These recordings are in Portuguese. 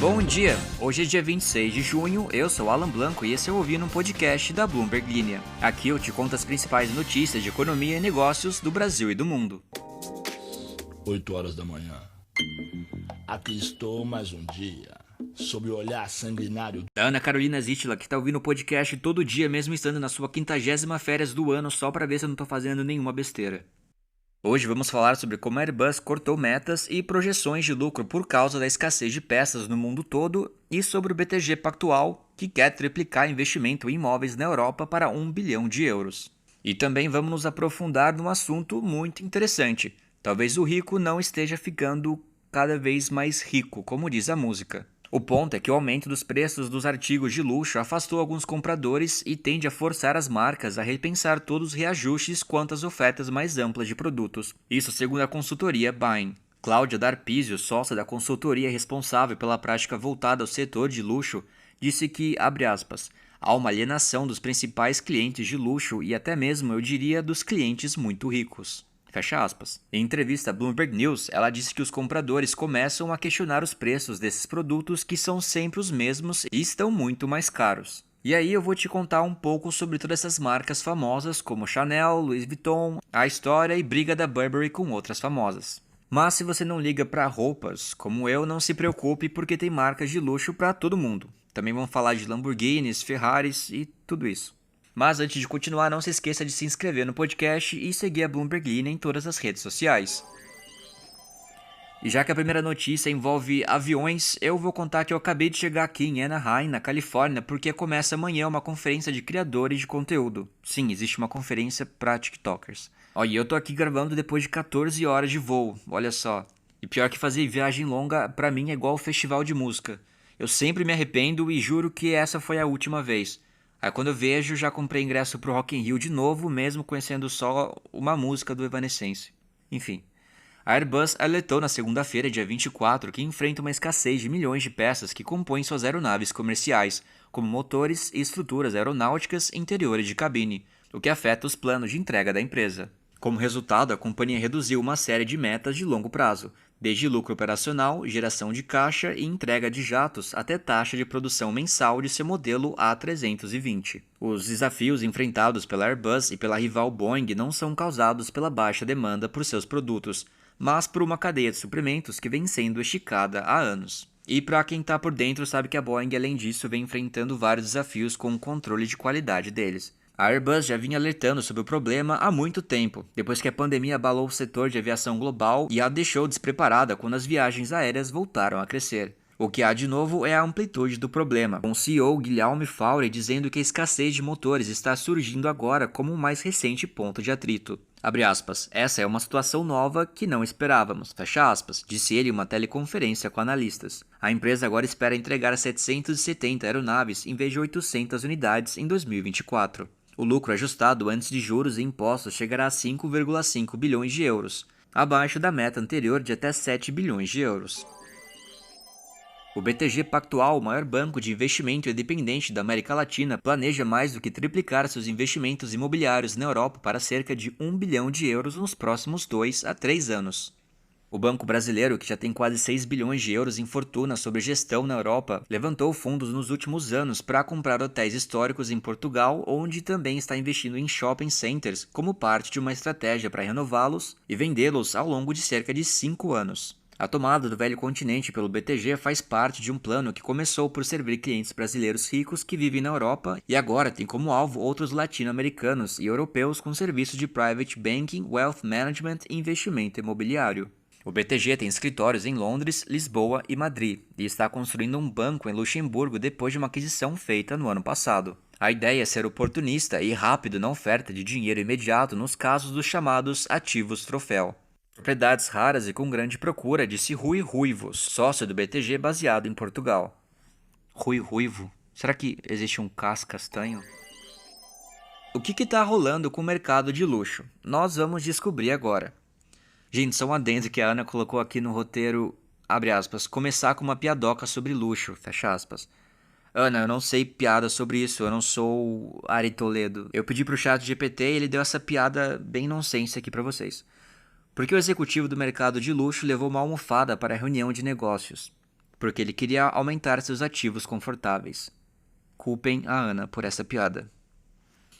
Bom dia! Hoje é dia 26 de junho, eu sou Alan Blanco e esse é o Ouvindo um Podcast da Bloomberg Linha. Aqui eu te conto as principais notícias de economia e negócios do Brasil e do mundo. 8 horas da manhã. Aqui estou mais um dia, sob o olhar sanguinário Da Ana Carolina Zitila, que tá ouvindo o podcast todo dia, mesmo estando na sua 50ª férias do ano, só pra ver se eu não tô fazendo nenhuma besteira. Hoje vamos falar sobre como a Airbus cortou metas e projeções de lucro por causa da escassez de peças no mundo todo e sobre o BTG Pactual, que quer triplicar investimento em imóveis na Europa para 1 bilhão de euros. E também vamos nos aprofundar num assunto muito interessante. Talvez o rico não esteja ficando cada vez mais rico, como diz a música. O ponto é que o aumento dos preços dos artigos de luxo afastou alguns compradores e tende a forçar as marcas a repensar todos os reajustes quanto às ofertas mais amplas de produtos. Isso segundo a consultoria Bain. Cláudia Darpizio, sócia da consultoria responsável pela prática voltada ao setor de luxo, disse que, abre aspas, há uma alienação dos principais clientes de luxo e até mesmo, eu diria, dos clientes muito ricos. Fecha aspas. Em entrevista à Bloomberg News, ela disse que os compradores começam a questionar os preços desses produtos que são sempre os mesmos e estão muito mais caros. E aí eu vou te contar um pouco sobre todas essas marcas famosas como Chanel, Louis Vuitton, a história e briga da Burberry com outras famosas. Mas se você não liga para roupas, como eu, não se preocupe porque tem marcas de luxo para todo mundo. Também vamos falar de Lamborghinis, Ferraris e tudo isso. Mas antes de continuar, não se esqueça de se inscrever no podcast e seguir a Bloomberg Linha em todas as redes sociais. E já que a primeira notícia envolve aviões, eu vou contar que eu acabei de chegar aqui em Anaheim, na Califórnia, porque começa amanhã uma conferência de criadores de conteúdo. Sim, existe uma conferência para TikTokers. E eu tô aqui gravando depois de 14 horas de voo, olha só. E pior que fazer viagem longa, pra mim é igual festival de música. Eu sempre me arrependo e juro que essa foi a última vez. Aí quando eu vejo, já comprei ingresso pro Rock in Rio de novo, mesmo conhecendo só uma música do Evanescence. Enfim, a Airbus alertou na segunda-feira, dia 24, que enfrenta uma escassez de milhões de peças que compõem suas aeronaves comerciais, como motores e estruturas aeronáuticas interiores de cabine, o que afeta os planos de entrega da empresa. Como resultado, a companhia reduziu uma série de metas de longo prazo, desde lucro operacional, geração de caixa e entrega de jatos até taxa de produção mensal de seu modelo A320. Os desafios enfrentados pela Airbus e pela rival Boeing não são causados pela baixa demanda por seus produtos, mas por uma cadeia de suprimentos que vem sendo esticada há anos. E para quem está por dentro sabe que a Boeing, além disso, vem enfrentando vários desafios com o controle de qualidade deles. A Airbus já vinha alertando sobre o problema há muito tempo, depois que a pandemia abalou o setor de aviação global e a deixou despreparada quando as viagens aéreas voltaram a crescer. O que há de novo é a amplitude do problema, com o CEO Guilherme Faure dizendo que a escassez de motores está surgindo agora como um mais recente ponto de atrito. Abre aspas, essa é uma situação nova que não esperávamos, fecha aspas, disse ele em uma teleconferência com analistas. A empresa agora espera entregar 770 aeronaves em vez de 800 unidades em 2024. O lucro ajustado antes de juros e impostos chegará a 5,5 bilhões de euros, abaixo da meta anterior de até 7 bilhões de euros. O BTG Pactual, o maior banco de investimento independente da América Latina, planeja mais do que triplicar seus investimentos imobiliários na Europa para cerca de 1 bilhão de euros nos próximos 2 a 3 anos. O banco brasileiro, que já tem quase 6 bilhões de euros em fortuna sobre gestão na Europa, levantou fundos nos últimos anos para comprar hotéis históricos em Portugal, onde também está investindo em shopping centers como parte de uma estratégia para renová-los e vendê-los ao longo de cerca de 5 anos. A tomada do velho continente pelo BTG faz parte de um plano que começou por servir clientes brasileiros ricos que vivem na Europa e agora tem como alvo outros latino-americanos e europeus com serviços de private banking, wealth management e investimento imobiliário. O BTG tem escritórios em Londres, Lisboa e Madrid e está construindo um banco em Luxemburgo depois de uma aquisição feita no ano passado. A ideia é ser oportunista e rápido na oferta de dinheiro imediato nos casos dos chamados ativos troféu. Propriedades raras e com grande procura, disse Rui Ruivos, sócio do BTG baseado em Portugal. Rui Ruivo? Será que existe um Cas Castanho? O que está rolando com o mercado de luxo? Nós vamos descobrir agora. Gente, só um adendo que a Ana colocou aqui no roteiro, abre aspas, começar com uma piadoca sobre luxo, fecha aspas. Ana, eu não sei piada sobre isso, eu não sou Ari Toledo. Eu pedi pro chat GPT e ele deu essa piada bem nonsense aqui pra vocês. Porque o executivo do mercado de luxo levou uma almofada para a reunião de negócios. porque ele queria aumentar seus ativos confortáveis. Culpem a Ana por essa piada.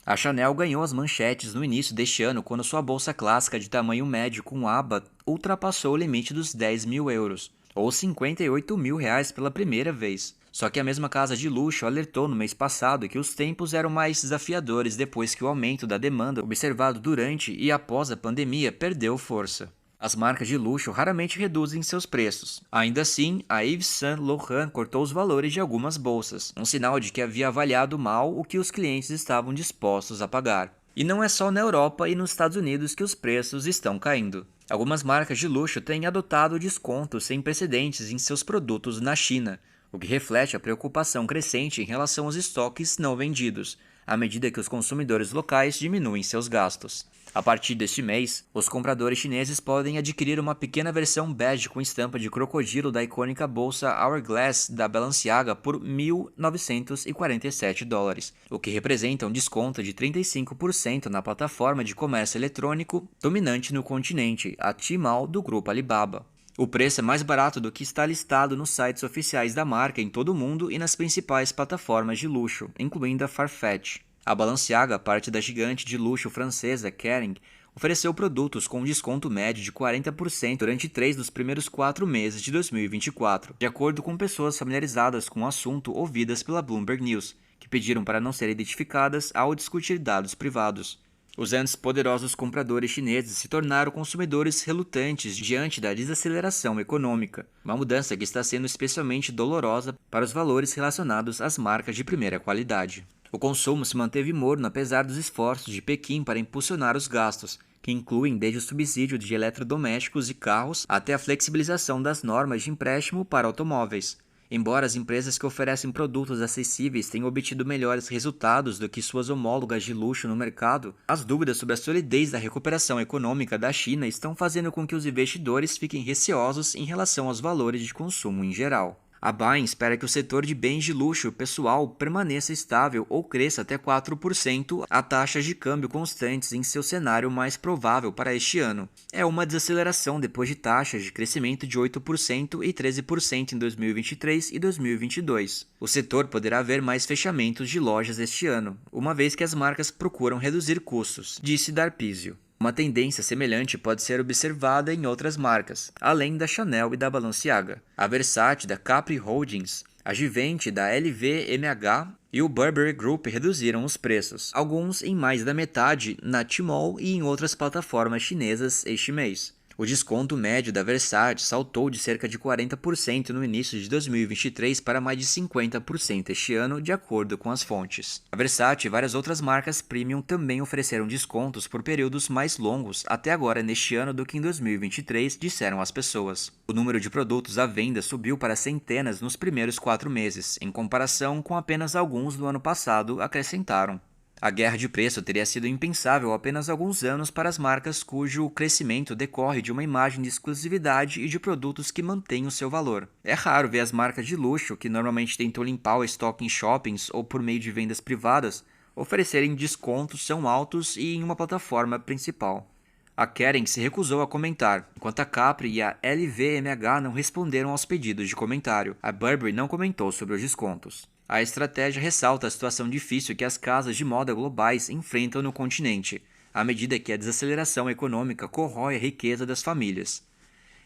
A Chanel ganhou as manchetes no início deste ano quando sua bolsa clássica de tamanho médio com aba ultrapassou o limite dos 10 mil euros, ou 58 mil reais pela primeira vez. Só que a mesma casa de luxo alertou no mês passado que os tempos eram mais desafiadores depois que o aumento da demanda observado durante e após a pandemia perdeu força. As marcas de luxo raramente reduzem seus preços. Ainda assim, a Yves Saint Laurent cortou os valores de algumas bolsas, um sinal de que havia avaliado mal o que os clientes estavam dispostos a pagar. E não é só na Europa e nos Estados Unidos que os preços estão caindo. Algumas marcas de luxo têm adotado descontos sem precedentes em seus produtos na China, o que reflete a preocupação crescente em relação aos estoques não vendidos, à medida que os consumidores locais diminuem seus gastos. A partir deste mês, os compradores chineses podem adquirir uma pequena versão bege com estampa de crocodilo da icônica bolsa Hourglass da Balenciaga por $1.947, o que representa um desconto de 35% na plataforma de comércio eletrônico dominante no continente, a Tmall do grupo Alibaba. O preço é mais barato do que está listado nos sites oficiais da marca em todo o mundo e nas principais plataformas de luxo, incluindo a Farfetch. A Balenciaga, parte da gigante de luxo francesa Kering, ofereceu produtos com um desconto médio de 40% durante 3 dos primeiros 4 meses de 2024, de acordo com pessoas familiarizadas com o assunto ouvidas pela Bloomberg News, que pediram para não serem identificadas ao discutir dados privados. Os antes poderosos compradores chineses se tornaram consumidores relutantes diante da desaceleração econômica, uma mudança que está sendo especialmente dolorosa para os valores relacionados às marcas de primeira qualidade. O consumo se manteve morno apesar dos esforços de Pequim para impulsionar os gastos, que incluem desde o subsídio de eletrodomésticos e carros até a flexibilização das normas de empréstimo para automóveis. Embora as empresas que oferecem produtos acessíveis tenham obtido melhores resultados do que suas homólogas de luxo no mercado, as dúvidas sobre a solidez da recuperação econômica da China estão fazendo com que os investidores fiquem receosos em relação aos valores de consumo em geral. A Bain espera que o setor de bens de luxo pessoal permaneça estável ou cresça até 4% a taxas de câmbio constantes em seu cenário mais provável para este ano. É uma desaceleração depois de taxas de crescimento de 8% e 13% em 2023 e 2022. O setor poderá ver mais fechamentos de lojas este ano, uma vez que as marcas procuram reduzir custos, disse Darpizio. Uma tendência semelhante pode ser observada em outras marcas, além da Chanel e da Balenciaga. A Versace da Capri Holdings, a Givenchy da LVMH e o Burberry Group reduziram os preços, alguns em mais da metade na Tmall e em outras plataformas chinesas este mês. O desconto médio da Versace saltou de cerca de 40% no início de 2023 para mais de 50% este ano, de acordo com as fontes. A Versace e várias outras marcas premium também ofereceram descontos por períodos mais longos até agora neste ano do que em 2023, disseram as pessoas. O número de produtos à venda subiu para centenas nos primeiros 4 meses, em comparação com apenas alguns do ano passado, acrescentaram. A guerra de preço teria sido impensável há apenas alguns anos para as marcas cujo crescimento decorre de uma imagem de exclusividade e de produtos que mantêm o seu valor. É raro ver as marcas de luxo, que normalmente tentam limpar o estoque em shoppings ou por meio de vendas privadas, oferecerem descontos tão altos e em uma plataforma principal. A Kering se recusou a comentar, enquanto a Capri e a LVMH não responderam aos pedidos de comentário. A Burberry não comentou sobre os descontos. A estratégia ressalta a situação difícil que as casas de moda globais enfrentam no continente, à medida que a desaceleração econômica corrói a riqueza das famílias.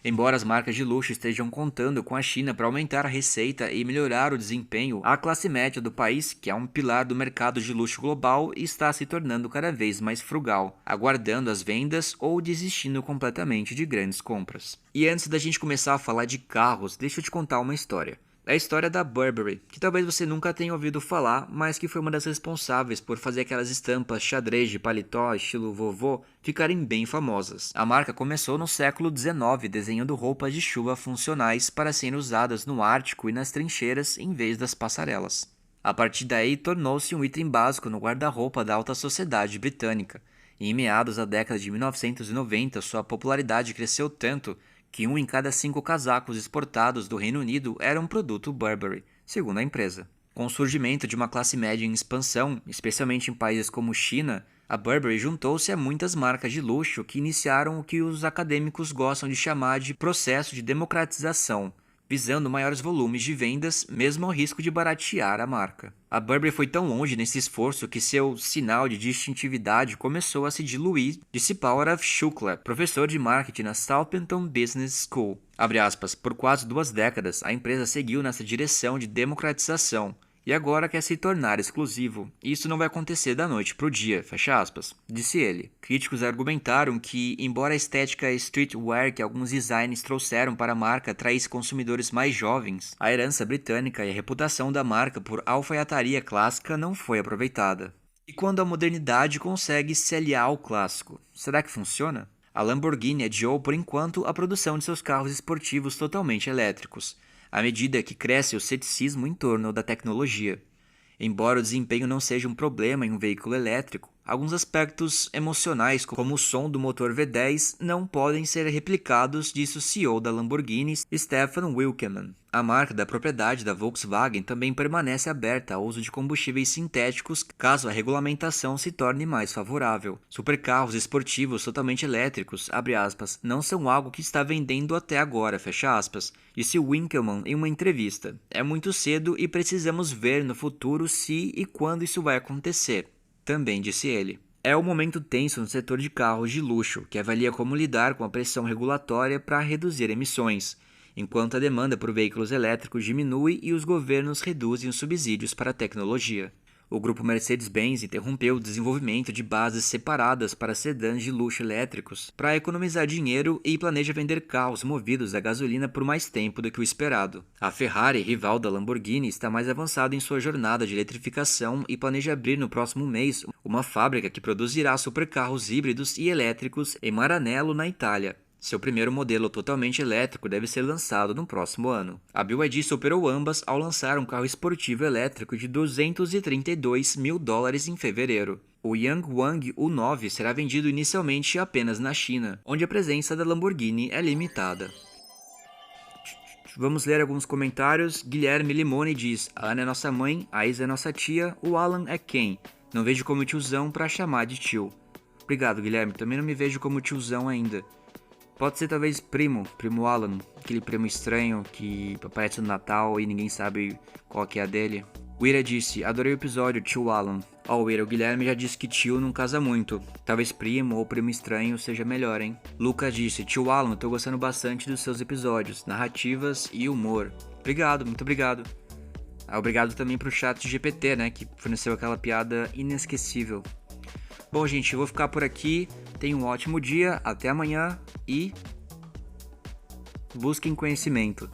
Embora as marcas de luxo estejam contando com a China para aumentar a receita e melhorar o desempenho, a classe média do país, que é um pilar do mercado de luxo global, está se tornando cada vez mais frugal, aguardando as vendas ou desistindo completamente de grandes compras. E antes da gente começar a falar de carros, deixa eu te contar uma história. É a história da Burberry, que talvez você nunca tenha ouvido falar, mas que foi uma das responsáveis por fazer aquelas estampas xadrez de paletó estilo vovô ficarem bem famosas. A marca começou no século XIX desenhando roupas de chuva funcionais para serem usadas no Ártico e nas trincheiras em vez das passarelas. A partir daí, tornou-se um item básico no guarda-roupa da alta sociedade britânica, e em meados da década de 1990 sua popularidade cresceu tanto que 1 em cada 5 casacos exportados do Reino Unido era um produto Burberry, segundo a empresa. Com o surgimento de uma classe média em expansão, especialmente em países como China, a Burberry juntou-se a muitas marcas de luxo que iniciaram o que os acadêmicos gostam de chamar de processo de democratização, visando maiores volumes de vendas, mesmo ao risco de baratear a marca. A Burberry foi tão longe nesse esforço que seu sinal de distintividade começou a se diluir, disse Paurav Shukla, professor de marketing na Southampton Business School. Abre aspas, por quase 2 décadas, a empresa seguiu nessa direção de democratização e agora quer se tornar exclusivo. Isso não vai acontecer da noite pro dia, fecha aspas, disse ele. Críticos argumentaram que, embora a estética streetwear que alguns designers trouxeram para a marca atraísse consumidores mais jovens, a herança britânica e a reputação da marca por alfaiataria clássica não foi aproveitada. E quando a modernidade consegue se aliar ao clássico, será que funciona? A Lamborghini adiou por enquanto a produção de seus carros esportivos totalmente elétricos, à medida que cresce o ceticismo em torno da tecnologia. Embora o desempenho não seja um problema em um veículo elétrico, alguns aspectos emocionais, como o som do motor V10, não podem ser replicados, disse o CEO da Lamborghini, Stefan Wilkeman. A marca da propriedade da Volkswagen também permanece aberta ao uso de combustíveis sintéticos caso a regulamentação se torne mais favorável. Supercarros esportivos totalmente elétricos, abre aspas, não são algo que está vendendo até agora, fecha aspas, disse Winkelmann em uma entrevista. É muito cedo e precisamos ver no futuro se e quando isso vai acontecer. Também disse ele. É um momento tenso no setor de carros de luxo, que avalia como lidar com a pressão regulatória para reduzir emissões, enquanto a demanda por veículos elétricos diminui e os governos reduzem os subsídios para a tecnologia. O grupo Mercedes-Benz interrompeu o desenvolvimento de bases separadas para sedãs de luxo elétricos para economizar dinheiro e planeja vender carros movidos a gasolina por mais tempo do que o esperado. A Ferrari, rival da Lamborghini, está mais avançada em sua jornada de eletrificação e planeja abrir no próximo mês uma fábrica que produzirá supercarros híbridos e elétricos em Maranello, na Itália. Seu primeiro modelo totalmente elétrico deve ser lançado no próximo ano. A BYD superou ambas ao lançar um carro esportivo elétrico de $232 mil em fevereiro. O Yangwang U9 será vendido inicialmente apenas na China, onde a presença da Lamborghini é limitada. Vamos ler alguns comentários. Guilherme Limone diz: a Ana é nossa mãe, a Isa é nossa tia, o Alan é quem? Não vejo como tiozão pra chamar de tio. Obrigado, Guilherme. Também não me vejo como tiozão ainda. Pode ser talvez primo Alan, aquele primo estranho que aparece no Natal e ninguém sabe qual que é a dele. O Ira disse, adorei o episódio, tio Alan. O Ira, o Guilherme já disse que tio não casa muito. Talvez primo ou primo estranho seja melhor, hein? Lucas disse, tio Alan, tô gostando bastante dos seus episódios, narrativas e humor. Obrigado, muito obrigado. Obrigado também pro chat GPT, né, que forneceu aquela piada inesquecível. Bom, gente, eu vou ficar por aqui. Tenha um ótimo dia, até amanhã e busquem conhecimento.